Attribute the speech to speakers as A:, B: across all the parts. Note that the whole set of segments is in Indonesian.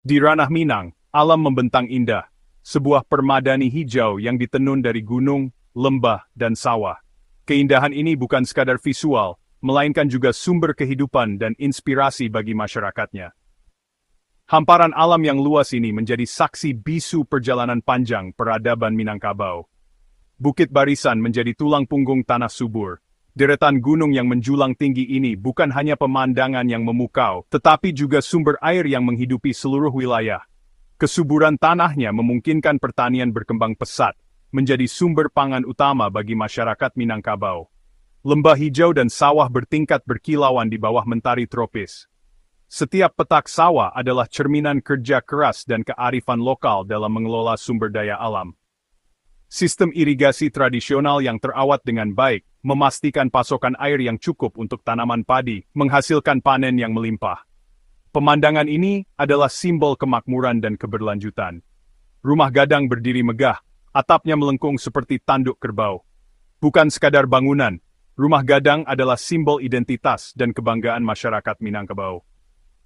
A: Di ranah Minang, alam membentang indah, sebuah permadani hijau yang ditenun dari gunung, lembah, dan sawah. Keindahan ini bukan sekadar visual, melainkan juga sumber kehidupan dan inspirasi bagi masyarakatnya. Hamparan alam yang luas ini menjadi saksi bisu perjalanan panjang peradaban Minangkabau. Bukit Barisan menjadi tulang punggung tanah subur. Deretan gunung yang menjulang tinggi ini bukan hanya pemandangan yang memukau, tetapi juga sumber air yang menghidupi seluruh wilayah. Kesuburan tanahnya memungkinkan pertanian berkembang pesat, menjadi sumber pangan utama bagi masyarakat Minangkabau. Lembah hijau dan sawah bertingkat berkilauan di bawah mentari tropis. Setiap petak sawah adalah cerminan kerja keras dan kearifan lokal dalam mengelola sumber daya alam. Sistem irigasi tradisional yang terawat dengan baik, memastikan pasokan air yang cukup untuk tanaman padi, menghasilkan panen yang melimpah. Pemandangan ini adalah simbol kemakmuran dan keberlanjutan. Rumah gadang berdiri megah, atapnya melengkung seperti tanduk kerbau. Bukan sekadar bangunan, rumah gadang adalah simbol identitas dan kebanggaan masyarakat Minangkabau.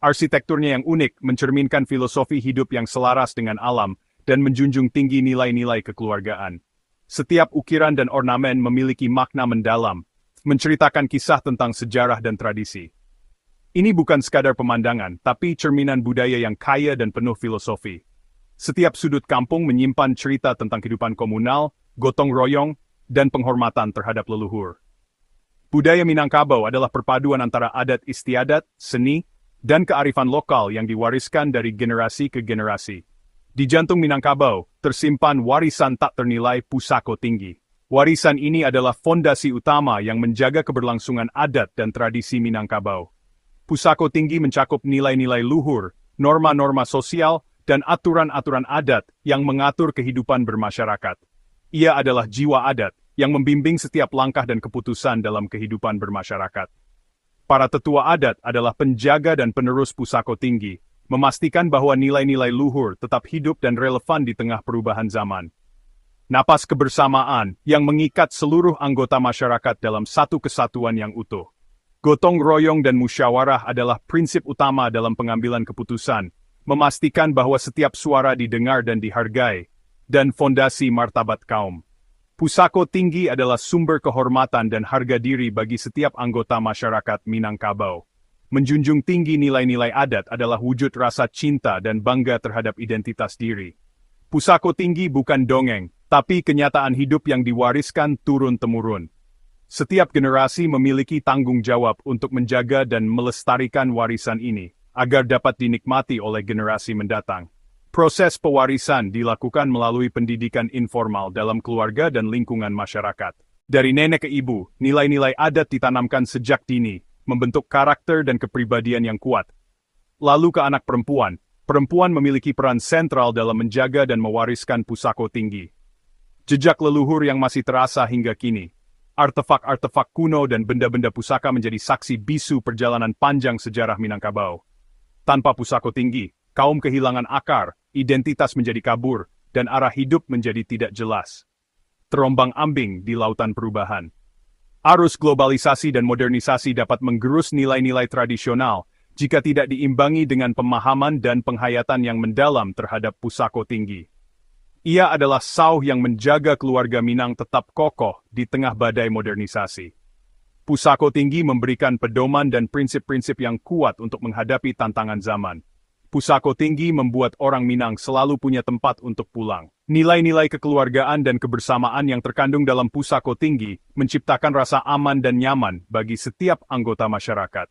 A: Arsitekturnya yang unik mencerminkan filosofi hidup yang selaras dengan alam, dan menjunjung tinggi nilai-nilai kekeluargaan. Setiap ukiran dan ornamen memiliki makna mendalam, menceritakan kisah tentang sejarah dan tradisi. Ini bukan sekadar pemandangan, tapi cerminan budaya yang kaya dan penuh filosofi. Setiap sudut kampung menyimpan cerita tentang kehidupan komunal, gotong royong, dan penghormatan terhadap leluhur. Budaya Minangkabau adalah perpaduan antara adat istiadat, seni, dan kearifan lokal yang diwariskan dari generasi ke generasi. Di jantung Minangkabau, tersimpan warisan tak ternilai Pusako Tinggi. Warisan ini adalah fondasi utama yang menjaga keberlangsungan adat dan tradisi Minangkabau. Pusako Tinggi mencakup nilai-nilai luhur, norma-norma sosial, dan aturan-aturan adat yang mengatur kehidupan bermasyarakat. Ia adalah jiwa adat yang membimbing setiap langkah dan keputusan dalam kehidupan bermasyarakat. Para tetua adat adalah penjaga dan penerus Pusako Tinggi, memastikan bahwa nilai-nilai luhur tetap hidup dan relevan di tengah perubahan zaman. Napas kebersamaan yang mengikat seluruh anggota masyarakat dalam satu kesatuan yang utuh. Gotong royong dan musyawarah adalah prinsip utama dalam pengambilan keputusan, memastikan bahwa setiap suara didengar dan dihargai, dan fondasi martabat kaum. Pusako Tinggi adalah sumber kehormatan dan harga diri bagi setiap anggota masyarakat Minangkabau. Menjunjung tinggi nilai-nilai adat adalah wujud rasa cinta dan bangga terhadap identitas diri. Pusako Tinggi bukan dongeng, tapi kenyataan hidup yang diwariskan turun-temurun. Setiap generasi memiliki tanggung jawab untuk menjaga dan melestarikan warisan ini, agar dapat dinikmati oleh generasi mendatang. Proses pewarisan dilakukan melalui pendidikan informal dalam keluarga dan lingkungan masyarakat. Dari nenek ke ibu, nilai-nilai adat ditanamkan sejak dini, membentuk karakter dan kepribadian yang kuat. Lalu ke anak perempuan, perempuan memiliki peran sentral dalam menjaga dan mewariskan Pusako Tinggi. Jejak leluhur yang masih terasa hingga kini. Artefak-artefak kuno dan benda-benda pusaka menjadi saksi bisu perjalanan panjang sejarah Minangkabau. Tanpa Pusako Tinggi, kaum kehilangan akar, identitas menjadi kabur, dan arah hidup menjadi tidak jelas. Terombang-ambing di lautan perubahan. Arus globalisasi dan modernisasi dapat menggerus nilai-nilai tradisional jika tidak diimbangi dengan pemahaman dan penghayatan yang mendalam terhadap Pusako Tinggi. Ia adalah sauh yang menjaga keluarga Minang tetap kokoh di tengah badai modernisasi. Pusako Tinggi memberikan pedoman dan prinsip-prinsip yang kuat untuk menghadapi tantangan zaman. Pusako Tinggi membuat orang Minang selalu punya tempat untuk pulang. Nilai-nilai kekeluargaan dan kebersamaan yang terkandung dalam Pusako Tinggi menciptakan rasa aman dan nyaman bagi setiap anggota masyarakat.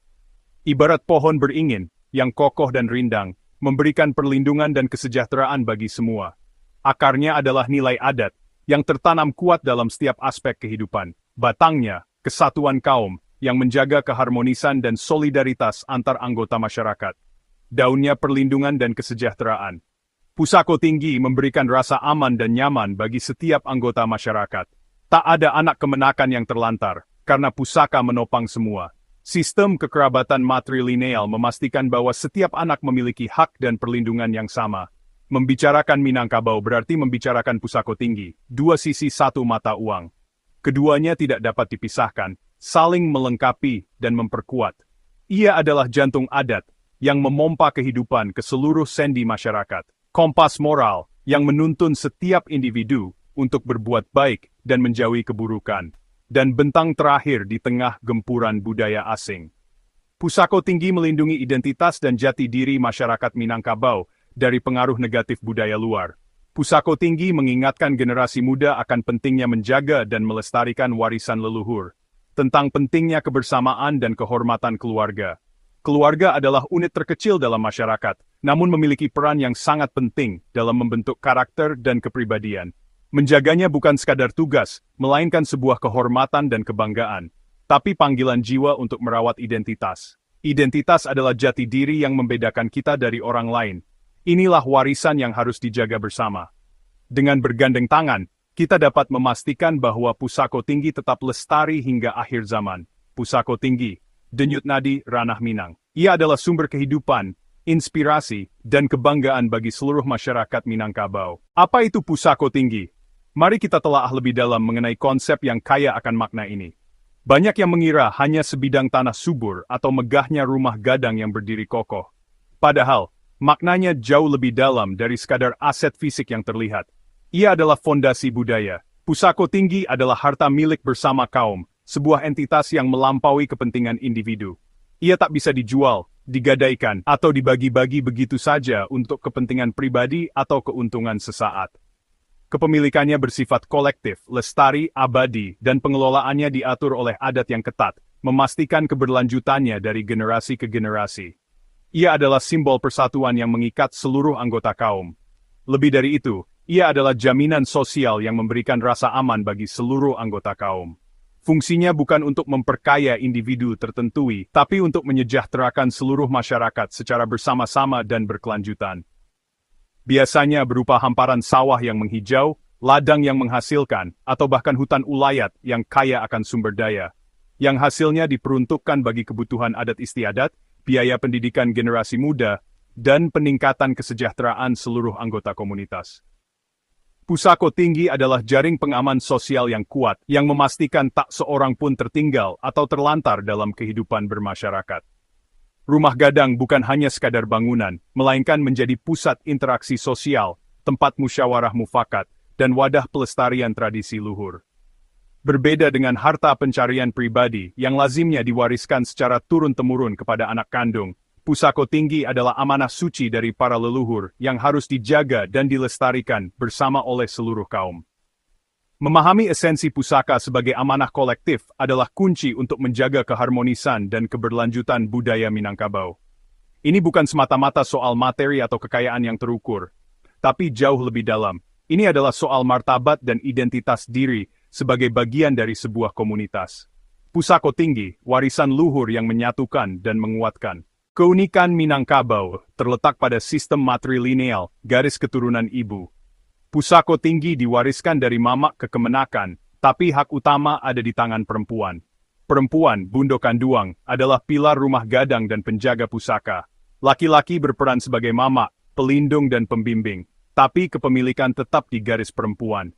A: Ibarat pohon beringin, yang kokoh dan rindang, memberikan perlindungan dan kesejahteraan bagi semua. Akarnya adalah nilai adat, yang tertanam kuat dalam setiap aspek kehidupan. Batangnya, kesatuan kaum, yang menjaga keharmonisan dan solidaritas antar anggota masyarakat. Daunnya perlindungan dan kesejahteraan. Pusako Tinggi memberikan rasa aman dan nyaman bagi setiap anggota masyarakat. Tak ada anak kemenakan yang terlantar, karena pusaka menopang semua. Sistem kekerabatan matrilineal memastikan bahwa setiap anak memiliki hak dan perlindungan yang sama. Membicarakan Minangkabau berarti membicarakan Pusako Tinggi, dua sisi satu mata uang. Keduanya tidak dapat dipisahkan, saling melengkapi dan memperkuat. Ia adalah jantung adat, yang memompa kehidupan ke seluruh sendi masyarakat. Kompas moral yang menuntun setiap individu untuk berbuat baik dan menjauhi keburukan. Dan bentang terakhir di tengah gempuran budaya asing. Pusako tinggi melindungi identitas dan jati diri masyarakat Minangkabau dari pengaruh negatif budaya luar. Pusako tinggi mengingatkan generasi muda akan pentingnya menjaga dan melestarikan warisan leluhur. Tentang pentingnya kebersamaan dan kehormatan keluarga. Keluarga adalah unit terkecil dalam masyarakat, namun memiliki peran yang sangat penting dalam membentuk karakter dan kepribadian. Menjaganya bukan sekadar tugas, melainkan sebuah kehormatan dan kebanggaan, tapi panggilan jiwa untuk merawat identitas. Identitas adalah jati diri yang membedakan kita dari orang lain. Inilah warisan yang harus dijaga bersama. Dengan bergandeng tangan, kita dapat memastikan bahwa Pusako Tinggi tetap lestari hingga akhir zaman. Pusako Tinggi, Denyut Nadi Ranah Minang. Ia adalah sumber kehidupan, inspirasi, dan kebanggaan bagi seluruh masyarakat Minangkabau. Apa itu Pusako Tinggi? Mari kita telaah lebih dalam mengenai konsep yang kaya akan makna ini. Banyak yang mengira hanya sebidang tanah subur atau megahnya rumah gadang yang berdiri kokoh. Padahal, maknanya jauh lebih dalam dari sekadar aset fisik yang terlihat. Ia adalah fondasi budaya. Pusako Tinggi adalah harta milik bersama kaum, sebuah entitas yang melampaui kepentingan individu. Ia tak bisa dijual, digadaikan, atau dibagi-bagi begitu saja untuk kepentingan pribadi atau keuntungan sesaat. Kepemilikannya bersifat kolektif, lestari, abadi, dan pengelolaannya diatur oleh adat yang ketat, memastikan keberlanjutannya dari generasi ke generasi. Ia adalah simbol persatuan yang mengikat seluruh anggota kaum. Lebih dari itu, ia adalah jaminan sosial yang memberikan rasa aman bagi seluruh anggota kaum. Fungsinya bukan untuk memperkaya individu tertentu, tapi untuk menyejahterakan seluruh masyarakat secara bersama-sama dan berkelanjutan. Biasanya berupa hamparan sawah yang menghijau, ladang yang menghasilkan, atau bahkan hutan ulayat yang kaya akan sumber daya, yang hasilnya diperuntukkan bagi kebutuhan adat istiadat, biaya pendidikan generasi muda, dan peningkatan kesejahteraan seluruh anggota komunitas. Pusako Tinggi adalah jaring pengaman sosial yang kuat, yang memastikan tak seorang pun tertinggal atau terlantar dalam kehidupan bermasyarakat. Rumah gadang bukan hanya sekadar bangunan, melainkan menjadi pusat interaksi sosial, tempat musyawarah mufakat, dan wadah pelestarian tradisi luhur. Berbeda dengan harta pencarian pribadi yang lazimnya diwariskan secara turun-temurun kepada anak kandung, Pusako Tinggi adalah amanah suci dari para leluhur yang harus dijaga dan dilestarikan bersama oleh seluruh kaum. Memahami esensi pusaka sebagai amanah kolektif adalah kunci untuk menjaga keharmonisan dan keberlanjutan budaya Minangkabau. Ini bukan semata-mata soal materi atau kekayaan yang terukur, tapi jauh lebih dalam. Ini adalah soal martabat dan identitas diri sebagai bagian dari sebuah komunitas. Pusako Tinggi, warisan luhur yang menyatukan dan menguatkan. Keunikan Minangkabau terletak pada sistem matrilineal, garis keturunan ibu. Pusako Tinggi diwariskan dari mamak ke kemenakan, tapi hak utama ada di tangan perempuan. Perempuan, Bundo Kanduang, adalah pilar rumah gadang dan penjaga pusaka. Laki-laki berperan sebagai mamak, pelindung dan pembimbing, tapi kepemilikan tetap di garis perempuan.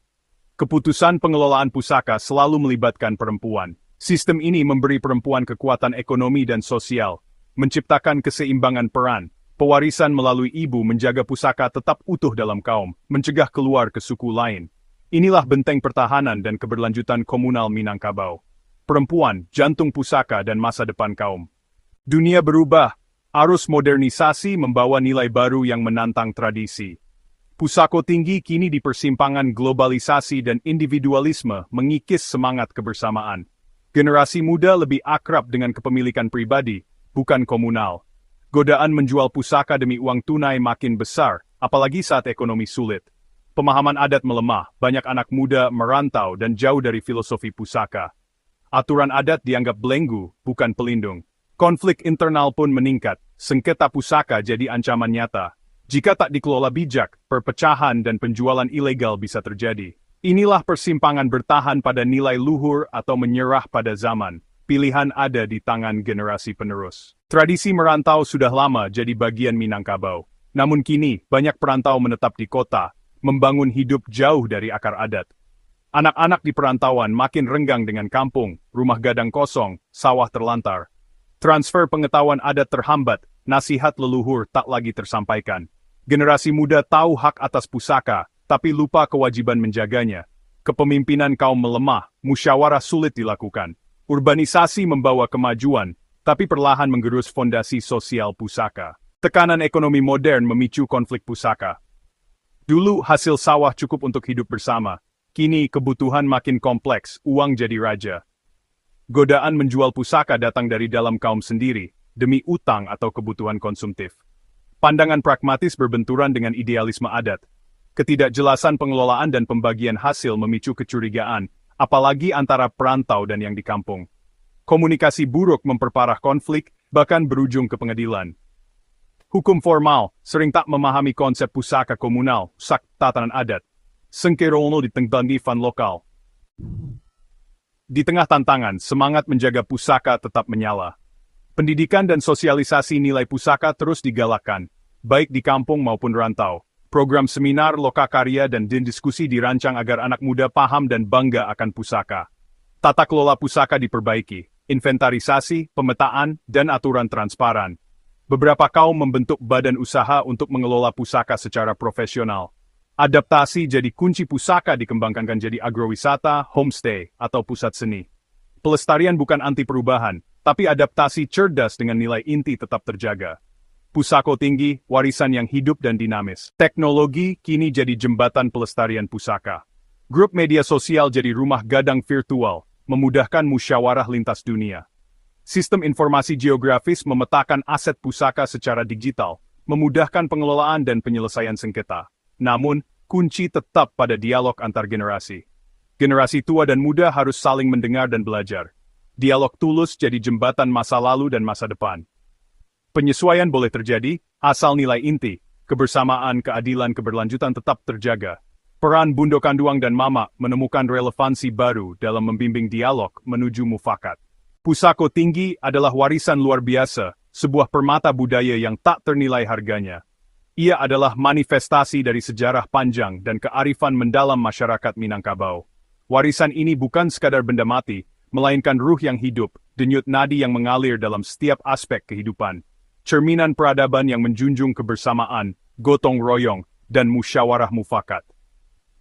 A: Keputusan pengelolaan pusaka selalu melibatkan perempuan. Sistem ini memberi perempuan kekuatan ekonomi dan sosial, menciptakan keseimbangan peran. Pewarisan melalui ibu menjaga pusaka tetap utuh dalam kaum, mencegah keluar ke suku lain. Inilah benteng pertahanan dan keberlanjutan komunal Minangkabau. Perempuan, jantung pusaka dan masa depan kaum. Dunia berubah, arus modernisasi membawa nilai baru yang menantang tradisi. Pusako Tinggi kini di persimpangan globalisasi dan individualisme mengikis semangat kebersamaan. Generasi muda lebih akrab dengan kepemilikan pribadi, bukan komunal. Godaan menjual pusaka demi uang tunai makin besar, apalagi saat ekonomi sulit. Pemahaman adat melemah, banyak anak muda merantau dan jauh dari filosofi pusaka. Aturan adat dianggap belenggu, bukan pelindung. Konflik internal pun meningkat, sengketa pusaka jadi ancaman nyata. Jika tak dikelola bijak, perpecahan dan penjualan ilegal bisa terjadi. Inilah persimpangan bertahan pada nilai luhur atau menyerah pada zaman. Pilihan ada di tangan generasi penerus. Tradisi merantau sudah lama jadi bagian Minangkabau. Namun kini, banyak perantau menetap di kota, membangun hidup jauh dari akar adat. Anak-anak di perantauan makin renggang dengan kampung, rumah gadang kosong, sawah terlantar. Transfer pengetahuan adat terhambat, nasihat leluhur tak lagi tersampaikan. Generasi muda tahu hak atas pusaka, tapi lupa kewajiban menjaganya. Kepemimpinan kaum melemah, musyawarah sulit dilakukan. Urbanisasi membawa kemajuan, tapi perlahan menggerus fondasi sosial pusaka. Tekanan ekonomi modern memicu konflik pusaka. Dulu hasil sawah cukup untuk hidup bersama. Kini kebutuhan makin kompleks, uang jadi raja. Godaan menjual pusaka datang dari dalam kaum sendiri, demi utang atau kebutuhan konsumtif. Pandangan pragmatis berbenturan dengan idealisme adat. Ketidakjelasan pengelolaan dan pembagian hasil memicu kecurigaan, apalagi antara perantau dan yang di kampung. Komunikasi buruk memperparah konflik, bahkan berujung ke pengadilan. Hukum formal sering tak memahami konsep pusaka komunal, tatanan adat. Sengkerono di tengah lokal. Di tengah tantangan, semangat menjaga pusaka tetap menyala. Pendidikan dan sosialisasi nilai pusaka terus digalakkan, baik di kampung maupun rantau. Program seminar, lokakarya, dan diskusi dirancang agar anak muda paham dan bangga akan pusaka. Tata kelola pusaka diperbaiki, inventarisasi, pemetaan, dan aturan transparan. Beberapa kaum membentuk badan usaha untuk mengelola pusaka secara profesional. Adaptasi jadi kunci pusaka dikembangkan jadi agrowisata, homestay, atau pusat seni. Pelestarian bukan anti perubahan, tapi adaptasi cerdas dengan nilai inti tetap terjaga. Pusako tinggi, warisan yang hidup dan dinamis. Teknologi kini jadi jembatan pelestarian pusaka. Grup media sosial jadi rumah gadang virtual, memudahkan musyawarah lintas dunia. Sistem informasi geografis memetakan aset pusaka secara digital, memudahkan pengelolaan dan penyelesaian sengketa. Namun, kunci tetap pada dialog antar generasi. Generasi tua dan muda harus saling mendengar dan belajar. Dialog tulus jadi jembatan masa lalu dan masa depan. Penyesuaian boleh terjadi, asal nilai inti, kebersamaan, keadilan, keberlanjutan tetap terjaga. Peran Bundo Kanduang dan Mama menemukan relevansi baru dalam membimbing dialog menuju mufakat. Pusako tinggi adalah warisan luar biasa, sebuah permata budaya yang tak ternilai harganya. Ia adalah manifestasi dari sejarah panjang dan kearifan mendalam masyarakat Minangkabau. Warisan ini bukan sekadar benda mati, melainkan ruh yang hidup, denyut nadi yang mengalir dalam setiap aspek kehidupan. Cerminan peradaban yang menjunjung kebersamaan, gotong royong, dan musyawarah mufakat.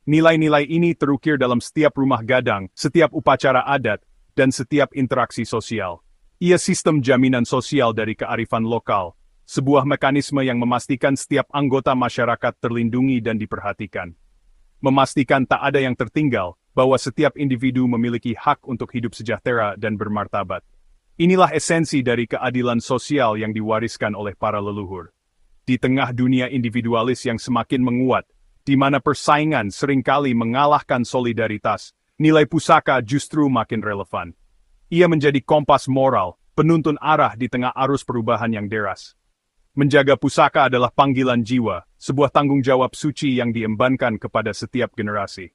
A: Nilai-nilai ini terukir dalam setiap rumah gadang, setiap upacara adat, dan setiap interaksi sosial. Ia sistem jaminan sosial dari kearifan lokal, sebuah mekanisme yang memastikan setiap anggota masyarakat terlindungi dan diperhatikan. Memastikan tak ada yang tertinggal, bahwa setiap individu memiliki hak untuk hidup sejahtera dan bermartabat. Inilah esensi dari keadilan sosial yang diwariskan oleh para leluhur. Di tengah dunia individualis yang semakin menguat, di mana persaingan seringkali mengalahkan solidaritas, nilai pusaka justru makin relevan. Ia menjadi kompas moral, penuntun arah di tengah arus perubahan yang deras. Menjaga pusaka adalah panggilan jiwa, sebuah tanggung jawab suci yang diembankan kepada setiap generasi.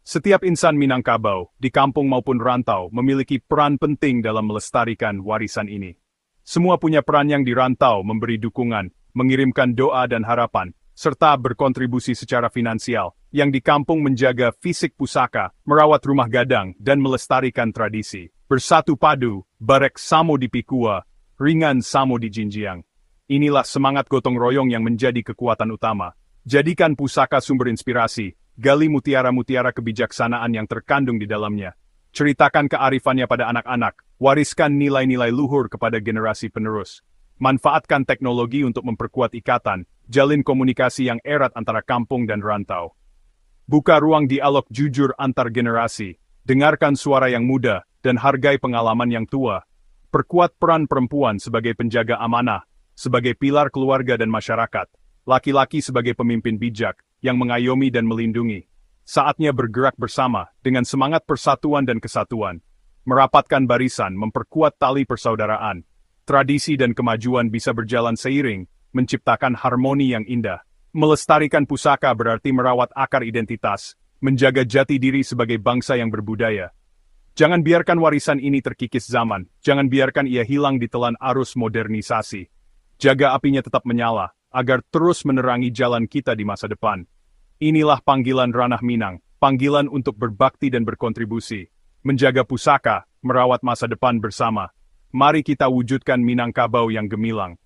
A: Setiap insan Minangkabau, di kampung maupun rantau, memiliki peran penting dalam melestarikan warisan ini. Semua punya peran yang di rantau memberi dukungan, mengirimkan doa dan harapan, serta berkontribusi secara finansial, yang di kampung menjaga fisik pusaka, merawat rumah gadang, dan melestarikan tradisi. Bersatu padu, barek samo di Pikua, ringan samo di Jinjiang. Inilah semangat gotong royong yang menjadi kekuatan utama. Jadikan pusaka sumber inspirasi, gali mutiara-mutiara kebijaksanaan yang terkandung di dalamnya. Ceritakan kearifannya pada anak-anak, wariskan nilai-nilai luhur kepada generasi penerus. Manfaatkan teknologi untuk memperkuat ikatan, jalin komunikasi yang erat antara kampung dan rantau. Buka ruang dialog jujur antar generasi, dengarkan suara yang muda, dan hargai pengalaman yang tua. Perkuat peran perempuan sebagai penjaga amanah, sebagai pilar keluarga dan masyarakat. Laki-laki sebagai pemimpin bijak, yang mengayomi dan melindungi. Saatnya bergerak bersama, dengan semangat persatuan dan kesatuan. Merapatkan barisan, memperkuat tali persaudaraan. Tradisi dan kemajuan bisa berjalan seiring, menciptakan harmoni yang indah. Melestarikan pusaka berarti merawat akar identitas, menjaga jati diri sebagai bangsa yang berbudaya. Jangan biarkan warisan ini terkikis zaman, jangan biarkan ia hilang di telan arus modernisasi. Jaga apinya tetap menyala, agar terus menerangi jalan kita di masa depan. Inilah panggilan Ranah Minang, panggilan untuk berbakti dan berkontribusi. Menjaga pusaka, merawat masa depan bersama. Mari kita wujudkan Minangkabau yang gemilang.